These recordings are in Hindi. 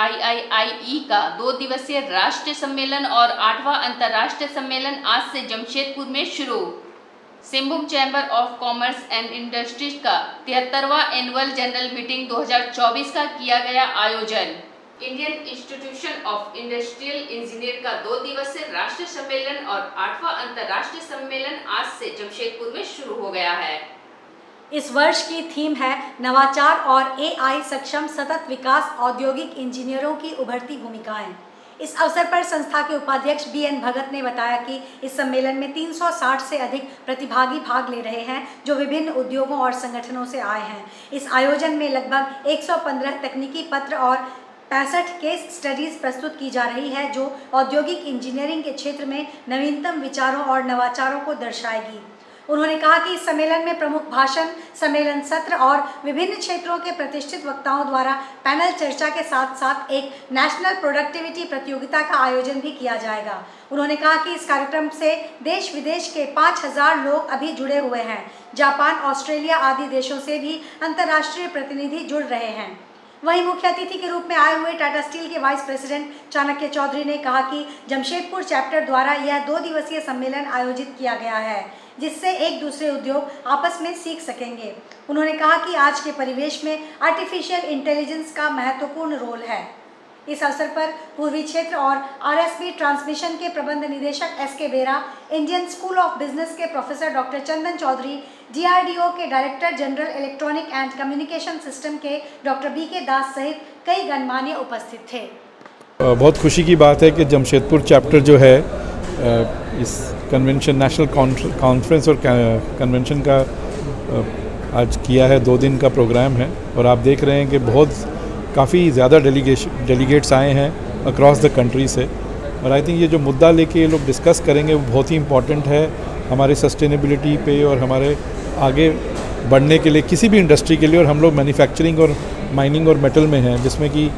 IIIE का 2 दिवसीय राष्ट्रीय सम्मेलन और 8वां अंतर्राष्ट्रीय सम्मेलन आज से जमशेदपुर में शुरू। Singhbhum chamber of commerce and industries का 73वां एनुअल जनरल मीटिंग 2024 का किया गया आयोजन। Indian institution of industrial engineer का 2 दिवसीय राष्ट्रीय सम्मेलन और 8वां अंतर्राष्ट्रीय सम्मेलन आज से जमशेदपुर में शुरू हो गया है। इस वर्ष की थीम है नवाचार और AI सक्षम सतत विकास औद्योगिक इंजीनियरों की उभरती भूमिकाएं। इस अवसर पर संस्था के उपाध्यक्ष BN भगत ने बताया कि इस सम्मेलन में 360 से अधिक प्रतिभागी भाग ले रहे हैं जो विभिन्न उद्योगों और संगठनों से आए हैं। इस आयोजन में लगभग 115 तकनीकी पत्र और 65 केस स्टडीज प्रस्तुत की जा रही है जो औद्योगिक इंजीनियरिंग के क्षेत्र में नवीनतम विचारों और नवाचारों को दर्शाएगी। उन्होंने कहा कि इस सम्मेलन में प्रमुख भाषण, सम्मेलन सत्र और विभिन्न क्षेत्रों के प्रतिष्ठित वक्ताओं द्वारा पैनल चर्चा के साथ साथ एक नेशनल प्रोडक्टिविटी प्रतियोगिता का आयोजन भी किया जाएगा। उन्होंने कहा कि इस कार्यक्रम से देश विदेश के 5000 लोग अभी जुड़े हुए हैं। जापान, ऑस्ट्रेलिया आदि देशों से भी अंतर्राष्ट्रीय प्रतिनिधि जुड़ रहे हैं। वहीं मुख्य अतिथि के रूप में आए हुए टाटा स्टील के वाइस प्रेसिडेंट चाणक्य चौधरी ने कहा कि जमशेदपुर चैप्टर द्वारा यह 2 दिवसीय सम्मेलन आयोजित किया गया है जिससे एक दूसरे उद्योग आपस में सीख सकेंगे। उन्होंने कहा कि आज के परिवेश में आर्टिफिशियल इंटेलिजेंस का महत्वपूर्ण रोल है। इस अवसर पर पूर्वी क्षेत्र और RSB ट्रांसमिशन के प्रबंध निदेशक SK बेरा, इंडियन स्कूल ऑफ बिजनेस के प्रोफेसर डॉक्टर चंदन चौधरी, DRDO के director general electronic and communication system के डॉक्टर BK दास सहित कई गणमान्य उपस्थित थे। बहुत खुशी की बात है कि जमशेदपुर चैप्टर जो है इस कन्वेंशन नेशनल कॉन्फ्रेंस और कन्वेंशन का आज किया है। 2 दिन का प्रोग्राम है और आप देख रहे हैं कि काफ़ी ज़्यादा डेलीगेट्स आए हैं अक्रॉस द कंट्री से। और आई थिंक ये जो मुद्दा लेके ये लोग डिस्कस करेंगे वो बहुत ही इम्पॉर्टेंट है हमारे सस्टेनेबिलिटी पे और हमारे आगे बढ़ने के लिए किसी भी इंडस्ट्री के लिए। और हम लोग मैन्युफैक्चरिंग और माइनिंग और मेटल में हैं जिसमें कि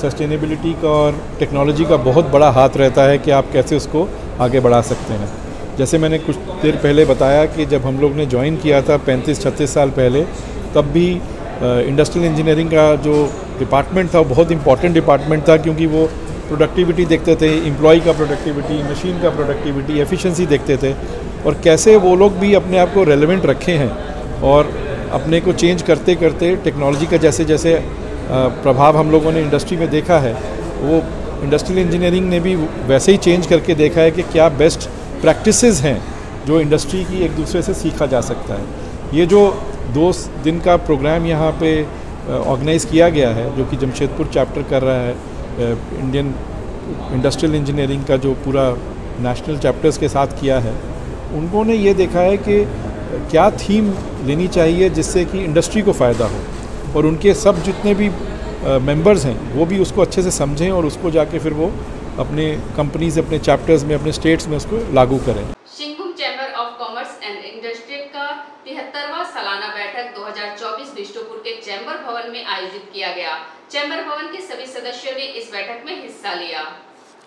सस्टेनेबिलिटी का और टेक्नोलॉजी का बहुत बड़ा हाथ रहता है कि आप कैसे उसको आगे बढ़ा सकते हैं। जैसे मैंने कुछ देर पहले बताया कि जब हम लोग ने ज्वाइन किया था 35-36 साल पहले, तब भी इंडस्ट्रियल इंजीनियरिंग का जो डिपार्टमेंट था वो बहुत इंपॉर्टेंट डिपार्टमेंट था क्योंकि वो प्रोडक्टिविटी देखते थे, एम्प्लॉय का प्रोडक्टिविटी, मशीन का प्रोडक्टिविटी, एफिशिएंसी देखते थे और कैसे वो लोग भी अपने आप को रेलेवेंट रखे हैं और अपने को चेंज करते करते टेक्नोलॉजी का जैसे जैसे प्रभाव हम लोगों ने इंडस्ट्री में देखा है वो इंडस्ट्रियल इंजीनियरिंग ने भी वैसे ही चेंज करके देखा है कि क्या बेस्ट प्रैक्टिसेस हैं जो इंडस्ट्री की एक दूसरे से सीखा जा सकता है। ये जो 2 दिन का प्रोग्राम यहाँ पे ऑर्गेनाइज़ किया गया है जो कि जमशेदपुर चैप्टर कर रहा है, इंडियन इंडस्ट्रियल इंजीनियरिंग का जो पूरा नेशनल चैप्टर्स के साथ किया है, उन्होंने ये देखा है कि क्या थीम लेनी चाहिए जिससे कि इंडस्ट्री को फ़ायदा हो और उनके सब जितने भी मेंबर्स हैं वो भी उसको अच्छे से समझें और उसको जाके फिर वो अपने कंपनीज, अपने चैप्टर्स में, अपने स्टेट्स में उसको लागू करें। Singhbhum chamber of commerce and industry का 73वां सालाना बैठक 2024 बिष्टुपुर के चैम्बर भवन में आयोजित किया गया। चैम्बर भवन के सभी सदस्यों ने इस बैठक में हिस्सा लिया।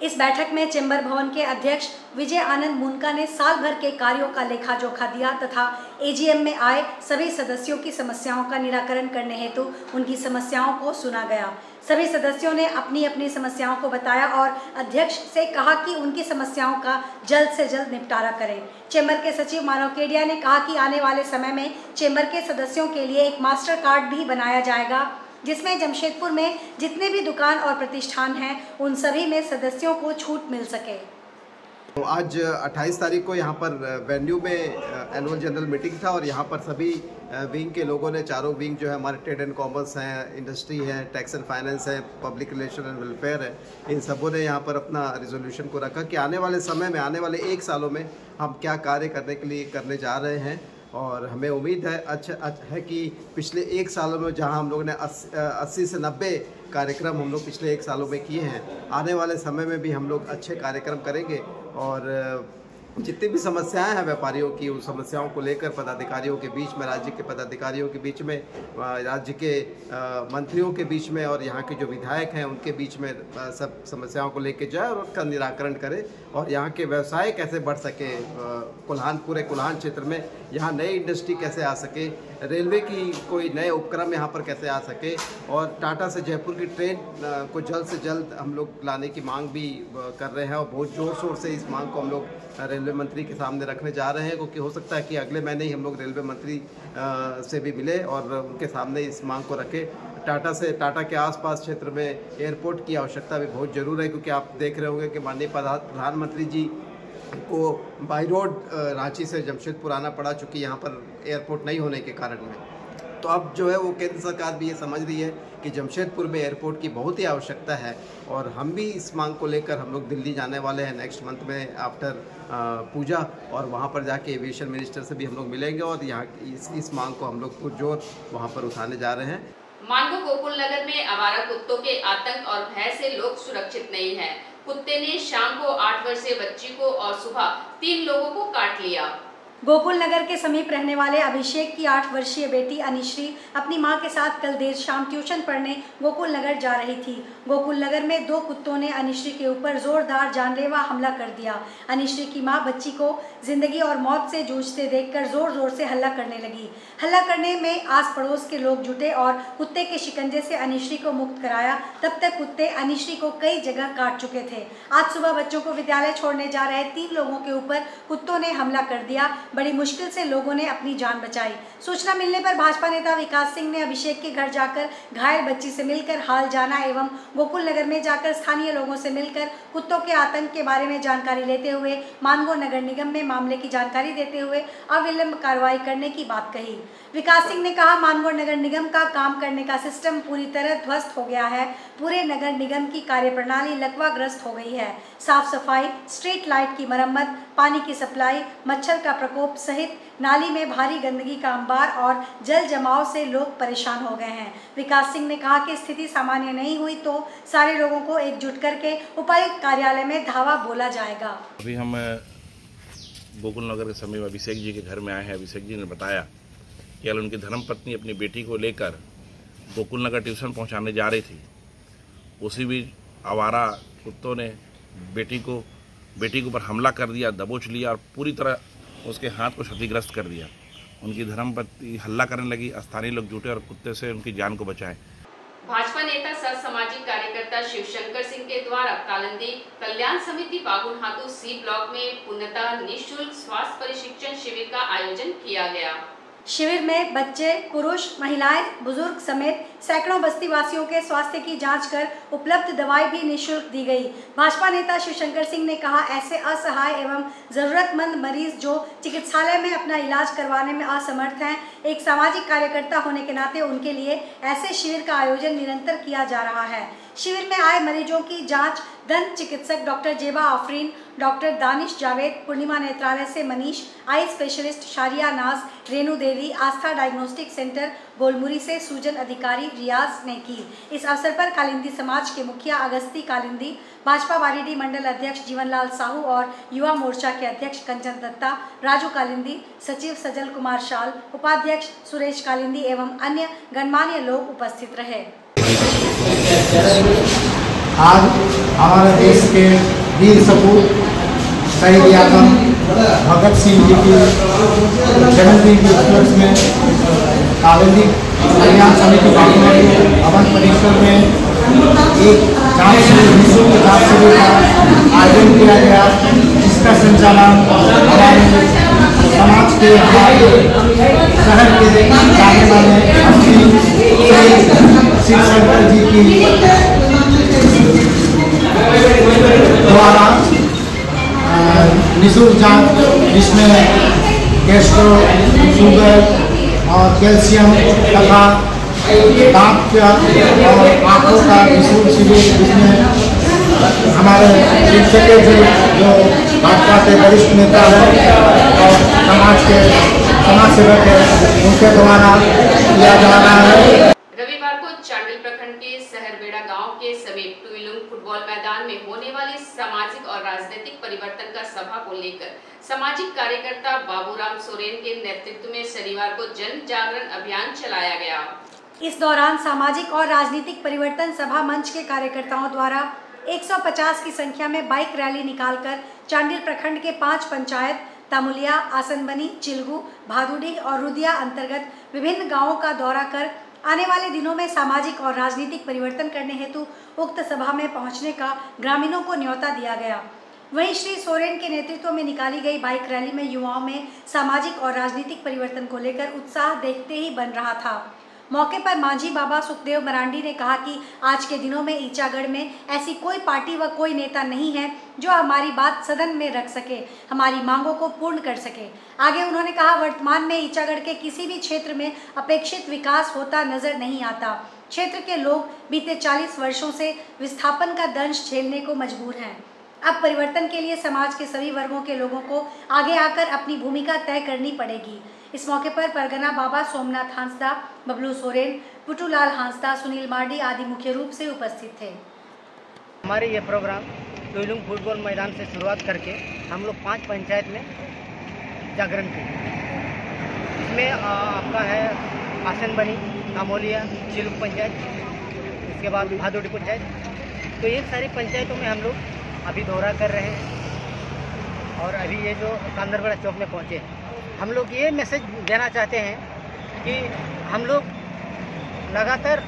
इस बैठक में चैम्बर भवन के अध्यक्ष विजय आनंद मुनका ने साल भर के कार्यों का लेखा जोखा दिया तथा AGM में आए सभी सदस्यों की समस्याओं का निराकरण करने हेतु उनकी समस्याओं को सुना गया। सभी सदस्यों ने अपनी अपनी समस्याओं को बताया और अध्यक्ष से कहा कि उनकी समस्याओं का जल्द से जल्द निपटारा करें। चैम्बर के सचिव मानव केडिया ने कहा कि आने वाले समय में चैम्बर के सदस्यों के लिए एक मास्टर कार्ड भी बनाया जाएगा जिसमें जमशेदपुर में जितने भी दुकान और प्रतिष्ठान हैं उन सभी में सदस्यों को छूट मिल सके। तो आज 28 तारीख को यहाँ पर वेन्यू में एनुअल जनरल मीटिंग था और यहाँ पर सभी विंग के लोगों ने, चारों विंग जो है हमारे ट्रेड एंड कॉमर्स हैं, इंडस्ट्री है, टैक्स एंड फाइनेंस है, पब्लिक रिलेशन एंड वेलफेयर है, इन सबों ने यहाँ पर अपना रिजोल्यूशन को रखा कि आने वाले समय में, आने वाले 1 सालों में हम क्या कार्य करने के लिए करने जा रहे हैं। और हमें उम्मीद है कि पिछले 1 सालों में जहां हम लोगों ने 80 से 90 कार्यक्रम हम लोग पिछले 1 सालों में किए हैं, आने वाले समय में भी हम लोग अच्छे कार्यक्रम करेंगे और जितनी भी समस्याएं हैं व्यापारियों की, उन समस्याओं को लेकर पदाधिकारियों के बीच में, राज्य के पदाधिकारियों के बीच में, राज्य के मंत्रियों के बीच में और यहाँ के जो विधायक हैं उनके बीच में सब समस्याओं को लेकर जाए और उसका निराकरण करें और यहाँ के व्यवसाय कैसे बढ़ सके, पूरे कोल्हान क्षेत्र में यहाँ नई इंडस्ट्री कैसे आ सके, रेलवे की कोई नए उपक्रम यहाँ पर कैसे आ सके, और टाटा से जयपुर की ट्रेन को जल्द से जल्द हम लोग लाने की मांग भी कर रहे हैं, और बहुत ज़ोर शोर से इस मांग को हम लोग रेलवे मंत्री के सामने रखने जा रहे हैं, क्योंकि हो सकता है कि अगले महीने ही हम लोग रेलवे मंत्री से भी मिले और उनके सामने इस मांग को रखें। टाटा के आसपास क्षेत्र में एयरपोर्ट की आवश्यकता भी बहुत ज़रूर है, क्योंकि आप देख रहे होंगे कि माननीय प्रधानमंत्री जी को बाई रोड रांची से जमशेदपुर आना पड़ा, चूँकि यहाँ पर एयरपोर्ट नहीं होने के कारण में। तो अब जो है वो केंद्र सरकार भी ये समझ रही है कि जमशेदपुर में एयरपोर्ट की बहुत ही आवश्यकता है, और हम भी इस मांग को लेकर हम लोग दिल्ली जाने वाले हैं नेक्स्ट मंथ में आफ्टर पूजा, और वहाँ पर जाके एविएशन मिनिस्टर से भी हम लोग मिलेंगे, और यहाँ इस मांग को हम लोग पुरजोर वहाँ पर उठाने जा रहे हैं। मानगो गोकुल नगर में आवारा कुत्तों के आतंक और भय से लोग सुरक्षित नहीं हैं। कुत्ते ने शाम को 8 वर्षीय बच्ची को और सुबह 3 लोगों को काट लिया। गोकुल नगर के समीप रहने वाले अभिषेक की 8 वर्षीय बेटी अनिश्री अपनी मां के साथ कल देर शाम ट्यूशन पढ़ने गोकुल नगर जा रही थी। गोकुल नगर में 2 कुत्तों ने अनिश्री के ऊपर जोरदार जानलेवा हमला कर दिया। अनिश्री की मां बच्ची को जिंदगी और मौत से जूझते देखकर जोर जोर से हल्ला करने लगी। हल्ला करने में आस पड़ोस के लोग जुटे और कुत्ते के शिकंजे से अनिश्री को मुक्त कराया। तब तक कुत्ते अनिश्री को कई जगह काट चुके थे। आज सुबह बच्चों को विद्यालय छोड़ने जा रहे 3 लोगों के ऊपर कुत्तों ने हमला कर दिया। बड़ी मुश्किल से लोगों ने अपनी जान बचाई। सूचना मिलने पर भाजपा नेता विकास सिंह ने अभिषेक के घर जाकर घायल बच्ची से मिलकर हाल जाना एवं गोकुल नगर में जाकर स्थानीय लोगों से मिलकर कुत्तों के आतंक के बारे में जानकारी लेते हुए मानगो नगर निगम में मामले की जानकारी देते हुए अविलंब कार्रवाई करने की बात कही। विकास सिंह ने कहा, मानगो नगर निगम का काम करने का सिस्टम पूरी तरह ध्वस्त हो गया है। पूरे नगर निगम की कार्यप्रणाली लकवाग्रस्त हो गई है। साफ सफाई, स्ट्रीट लाइट की मरम्मत, पानी की सप्लाई, मच्छर का प्रकोप सहित नाली में भारी गंदगी का अंबार और जल जमाव से लोग परेशान हो गए हैं। विकास सिंह ने कहा कि स्थिति सामान्य नहीं हुई तो सारे लोगों को एकजुट करके उपायुक्त कार्यालय में धावा बोला जाएगा। अभी हम गोकुल नगर के समीप अभिषेक जी के घर में आए हैं। अभिषेक जी ने बताया कि कल उनकी धर्मपत्नी अपनी बेटी को लेकर गोकुल नगर ट्यूशन पहुंचाने जा रही थी। उसी बीच आवारा कुत्तों ने बेटी के ऊपर हमला कर दिया, दबोच लिया और पूरी तरह उसके हाथ को क्षतिग्रस्त कर दिया। उनकी धर्मपत्नी हल्ला करने लगी। स्थानीय लोग जुटे और कुत्ते से उनकी जान को बचाए। भाजपा नेता सह सामाजिक कार्यकर्ता शिवशंकर सिंह के द्वारा कालिंदी कल्याण समिति बागुनहातू सी ब्लॉक में पूर्णतः निःशुल्क स्वास्थ्य प्रशिक्षण शिविर का आयोजन किया गया। शिविर में बच्चे, पुरुष, महिलाएं, बुजुर्ग समेत सैकड़ों बस्ती वासियों के स्वास्थ्य की जांच कर उपलब्ध दवाई भी निःशुल्क दी गई। भाजपा नेता शिवशंकर सिंह ने कहा, ऐसे असहाय एवं जरूरतमंद मरीज जो चिकित्सालय में अपना इलाज करवाने में असमर्थ हैं, एक सामाजिक कार्यकर्ता होने के नाते उनके लिए ऐसे शिविर का आयोजन निरंतर किया जा रहा है। शिविर में आए मरीजों की जांच दंत चिकित्सक डॉक्टर जेबा आफरीन, डॉक्टर दानिश जावेद, पूर्णिमा नेत्रालय से मनीष, आई स्पेशलिस्ट शारिया नाज, रेणु देवी, आस्था डायग्नोस्टिक सेंटर गोलमुरी से सूजन अधिकारी रियाज ने की। इस अवसर पर कालिंदी समाज के मुखिया अगस्ती कालिंदी, भाजपा वारीडी मंडल अध्यक्ष जीवनलाल साहू और युवा मोर्चा के अध्यक्ष कंचन दत्ता, राजू कालिंदी, सचिव सजल कुमार शाल, उपाध्यक्ष सुरेश कालिंदी एवं अन्य गणमान्य लोग उपस्थित रहे। आज हमारे देश के वीर सपूत शहीद आजम भगत सिंह जी की जन्मदिन के उपलक्ष्य में कालिंदी कल्याण समिति बागुनहातू भवन परिसर में एक जांच शिविर, निःशुल्क जांच शिविर का आयोजन किया गया। इसका संचालन हमारे समाज के शहर के जाने वाले शिवशंकर जी की द्वारा निःशुल्क जांच, जिसमें गैस्ट्रो, शुगर और कैल्शियम तथा दांत और आँखों का निःशुल्क शिविर, जिसमें हमारे शिक्षक जो भाजपा के वरिष्ठ नेता हैं और समाज सेवक है, उनके द्वारा किया जा रहा है। रविवार को चांडिल प्रखंड के सहरबेड़ा गांव के समीप टुइलुंग फुटबॉल मैदान में होने वाली सामाजिक और राजनीतिक परिवर्तन का सभा को लेकर सामाजिक कार्यकर्ता बाबूराम सोरेन के नेतृत्व में शनिवार को जन जागरण अभियान चलाया गया। इस दौरान सामाजिक और राजनीतिक परिवर्तन सभा मंच के कार्यकर्ताओं द्वारा 150 की संख्या में बाइक रैली निकालकर चांडिल प्रखंड के 5 पंचायत तामुलिया, आसनबनी, चिलगू, भादुडी और रुदिया अंतर्गत विभिन्न गांवों का दौरा कर आने वाले दिनों में सामाजिक और राजनीतिक परिवर्तन करने हेतु उक्त सभा में पहुंचने का ग्रामीणों को न्योता दिया गया। वहीं श्री सोरेन के नेतृत्व में निकाली गई बाइक रैली में युवाओं में सामाजिक और राजनीतिक परिवर्तन को लेकर उत्साह देखते ही बन रहा था। मौके पर मांझी बाबा सुखदेव मरांडी ने कहा कि आज के दिनों में ईचागढ़ में ऐसी कोई पार्टी व कोई नेता नहीं है जो हमारी बात सदन में रख सके, हमारी मांगों को पूर्ण कर सके। आगे उन्होंने कहा, वर्तमान में ईचागढ़ के किसी भी क्षेत्र में अपेक्षित विकास होता नजर नहीं आता। क्षेत्र के लोग बीते 40 वर्षों से विस्थापन का दंश झेलने को मजबूर हैं। अब परिवर्तन के लिए समाज के सभी वर्गों के लोगों को आगे आकर अपनी भूमिका तय करनी पड़ेगी। इस मौके पर परगना बाबा सोमनाथ हांसदा, बबलू सोरेन, पुटूलाल हांसदा, सुनील मार्डी आदि मुख्य रूप से उपस्थित थे। हमारे ये प्रोग्राम टुइलुंग फुटबॉल मैदान से शुरुआत करके हम लोग 5 पंचायत में जागरण किए। इसमें आपका है आसनबनी, तामोलिया, चिलुक पंचायत, इसके बाद भादुडी पंचायत। तो ये सारी पंचायतों में हम लोग अभी दौरा कर रहे हैं और अभी ये जो कांदरबड़ा चौक में पहुँचे हैं। हम लोग ये मैसेज देना चाहते हैं कि हम लोग लगातार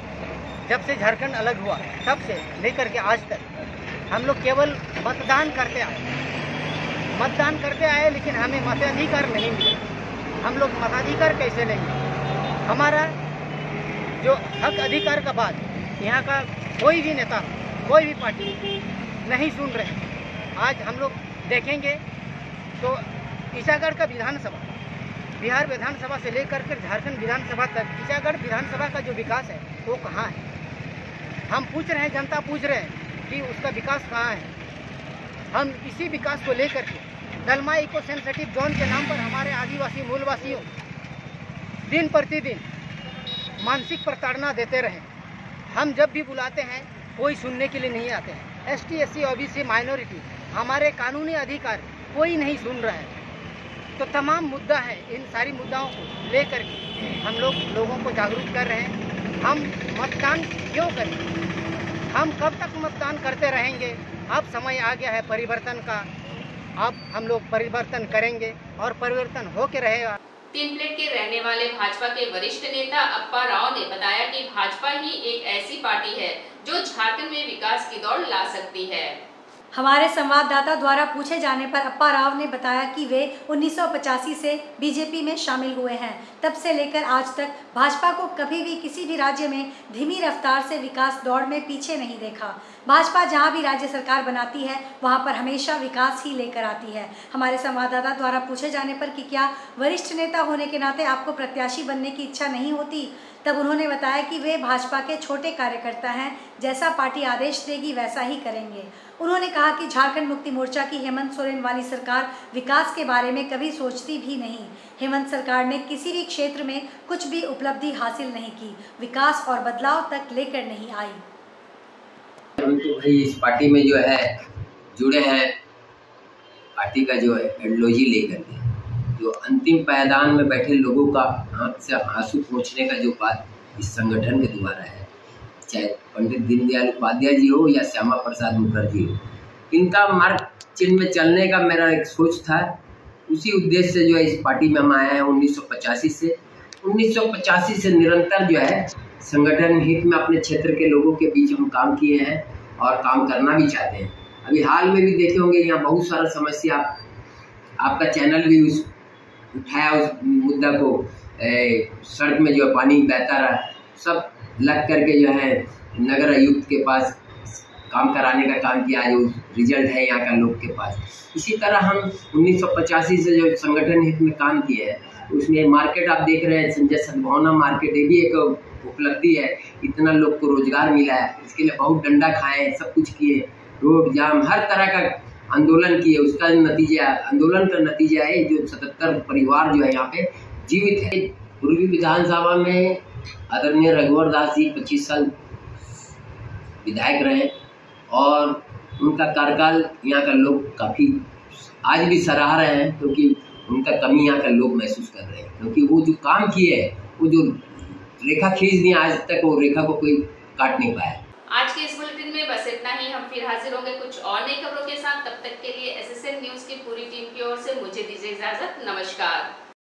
जब से झारखंड अलग हुआ तब से लेकर के आज तक हम लोग केवल मतदान करते आए, लेकिन हमें मताधिकार नहीं मिला। हम लोग मताधिकार कैसे लेंगे? हमारा जो हक अधिकार का बात यहाँ का कोई भी नेता, कोई भी पार्टी नहीं सुन रहे। आज हम लोग देखेंगे तो ईचागढ़ का विधानसभा, बिहार विधानसभा से लेकर कर झारखंड विधानसभा तक ईचागढ़ विधानसभा का जो विकास है वो कहाँ है? हम पूछ रहे हैं, जनता पूछ रहे हैं कि उसका विकास कहाँ है। हम इसी विकास को लेकर के दलमा इको सेंसिटिव जोन के नाम पर हमारे आदिवासी मूलवासियों दिन प्रतिदिन मानसिक प्रताड़ना देते रहे। हम जब भी बुलाते हैं कोई सुनने के लिए नहीं आते हैं। ST SC OBC माइनॉरिटी हमारे कानूनी अधिकार कोई नहीं सुन रहा है। तो तमाम मुद्दा है, इन सारी मुद्दाओं को लेकर के हम लोग लोगों को जागरूक कर रहे हैं। हम मतदान क्यों करें? हम कब तक मतदान करते रहेंगे? अब समय आ गया है परिवर्तन का। अब हम लोग परिवर्तन करेंगे और परिवर्तन होके रहेगा। तीन प्लेट के रहने वाले भाजपा के वरिष्ठ नेता अप्पा राव ने बताया कि भाजपा ही एक ऐसी पार्टी है जो झारखंड में विकास की दौड़ ला सकती है। हमारे संवाददाता द्वारा पूछे जाने पर अप्पा राव ने बताया कि वे 1985 से बीजेपी में शामिल हुए हैं। तब से लेकर आज तक भाजपा को कभी भी किसी भी राज्य में धीमी रफ्तार से विकास दौड़ में पीछे नहीं देखा। भाजपा जहां भी राज्य सरकार बनाती है वहां पर हमेशा विकास ही लेकर आती है। हमारे संवाददाता द्वारा पूछे जाने पर कि क्या वरिष्ठ नेता होने के नाते आपको प्रत्याशी बनने की इच्छा नहीं होती, तब उन्होंने बताया कि वे भाजपा के छोटे कार्यकर्ता हैं, जैसा पार्टी आदेश देगी वैसा ही करेंगे। उन्होंने कहा कि झारखंड मुक्ति मोर्चा की हेमंत सोरेन वाली सरकार विकास के बारे में कभी सोचती भी नहीं। हेमंत सरकार ने किसी भी क्षेत्र में कुछ भी उपलब्धि हासिल नहीं की, विकास और बदलाव तक लेकर नहीं आई। हम तो भाई इस पार्टी में जो है जुड़े हैं, पार्टी का जो है आइडियोलॉजी लेकर के, जो अंतिम पायदान में बैठे लोगों का आंख से आंसू पोंछने का जो बात इस संगठन के द्वारा है, चाहे पंडित दीनदयाल उपाध्याय जी हो या श्यामा प्रसाद मुखर्जी हो, इनका मार्ग चिन्ह में चलने का मेरा एक सोच था। उसी उद्देश्य से जो है इस पार्टी में हम आए हैं 1985 से निरंतर जो है संगठन हित में अपने क्षेत्र के लोगों के बीच हम काम किए हैं और काम करना भी चाहते हैं। अभी हाल में भी देखे होंगे यहाँ बहुत सारा समस्या, आपका चैनल भी उठाया उस मुद्दा को, सड़क में जो पानी बहता रहा, सब लग करके जो है नगर आयुक्त के पास काम कराने का काम किया, जो रिजल्ट है यहाँ का लोग के पास। इसी तरह हम 1985 से जो संगठन हित में काम किए हैं, उसमें मार्केट आप देख रहे हैं, संजय सद्भावना मार्केट, ये भी एक उपलब्धि है। इतना लोग को रोजगार मिला है, इसके लिए बहुत डंडा खाए, सब कुछ किए, रोड जाम, हर तरह का आंदोलन किए। उसका नतीजा, आंदोलन का नतीजा है जो 77 परिवार जो है यहाँ पे जीवित है। पूर्वी विधानसभा में आदरणीय रघुवर दास जी 25 साल विधायक रहे और उनका कार्यकाल यहाँ का लोग काफ़ी आज भी सराह रहे हैं, क्योंकि उनका कमी यहाँ का लोग महसूस कर रहे हैं, क्योंकि वो जो काम किए हैं, वो जो रेखा खींच दी आज तक, वो रेखा को कोई काट नहीं पाया। आज के इस बुलेटिन में बस इतना ही। हम फिर फिर हाजिर होंगे कुछ और नई खबरों के साथ। तब तक के लिए SSN न्यूज की पूरी टीम की ओर से मुझे दीजिए इजाजत। नमस्कार।